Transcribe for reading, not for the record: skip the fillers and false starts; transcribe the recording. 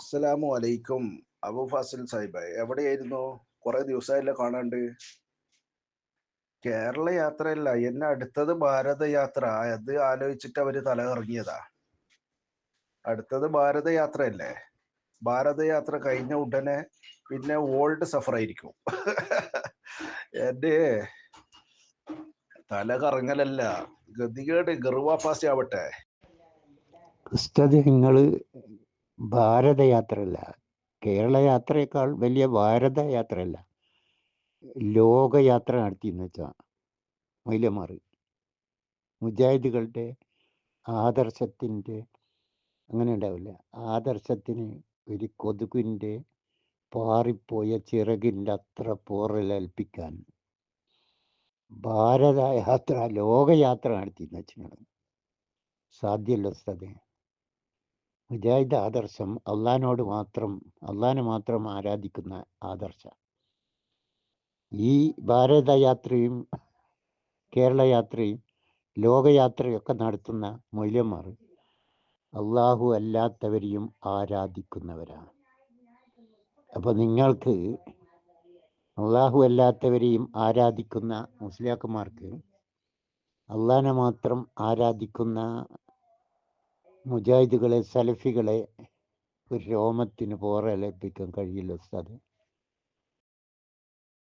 അസ്സലാമു അലൈക്കും. അബു ഫാസിൽ സാഹിബ് എവിടെയായിരുന്നു? കുറെ ദിവസമായല്ലോ കാണാണ്ട്. കേരള യാത്രയല്ല, എന്നെ അടുത്തത് ഭാരതയാത്ര. അത് ആലോചിച്ചിട്ട് അവര് തല കറങ്ങിയതാ. അടുത്തത് ഭാരതയാത്രയല്ലേ? ഭാരതയാത്ര കഴിഞ്ഞ ഉടനെ പിന്നെ ഓൾഡ് സഫർ ആയിരിക്കും. എന്റെ തല കറങ്ങലല്ല, ഗതികേട് ഗർവാപാസി ആവട്ടെ. ഉസ്താദ്, നിങ്ങൾ ഭാരതയാത്രയല്ല, കേരള യാത്രയേക്കാൾ വലിയ ഭാരതയാത്രയല്ല, ലോകയാത്ര നടത്തിയെന്ന് വെച്ചാൽ മൈലമാർ മുജാഹിദുകളുടെ ആദർശത്തിൻ്റെ അങ്ങനെ ഉണ്ടാവില്ല. ആദർശത്തിന് ഒരു കൊതുകിൻ്റെ പാറിപ്പോയ ചിറകിൻ്റെ അത്ര പോറലേൽപ്പിക്കാൻ ഭാരതയാത്ര, ലോകയാത്ര നടത്തിയെന്ന് വെച്ചാൽ സാധ്യമല്ല ഉസ്താദേ. മുജാഹിദ് ആദർശം അള്ളാഹിനെ മാത്രം ആരാധിക്കുന്ന ആദർശ. ഈ ഭാരതയാത്രയും കേരള യാത്രയും ലോകയാത്രയൊക്കെ നടത്തുന്ന മൗലവിമാർ അള്ളാഹു അല്ലാത്തവരെയും ആരാധിക്കുന്നവരാണ്. അപ്പോൾ നിങ്ങൾക്ക് അള്ളാഹു അല്ലാത്തവരെയും ആരാധിക്കുന്ന മുസ്ലിയാക്കന്മാർക്ക് അള്ളാഹിനെ മാത്രം ആരാധിക്കുന്ന മുജാഹിദുകളെ, സലഫികളെ ഒരു രോമത്തിന് പോറലേൽപ്പിക്കാൻ കഴിയില്ല ഉസ്താദ്.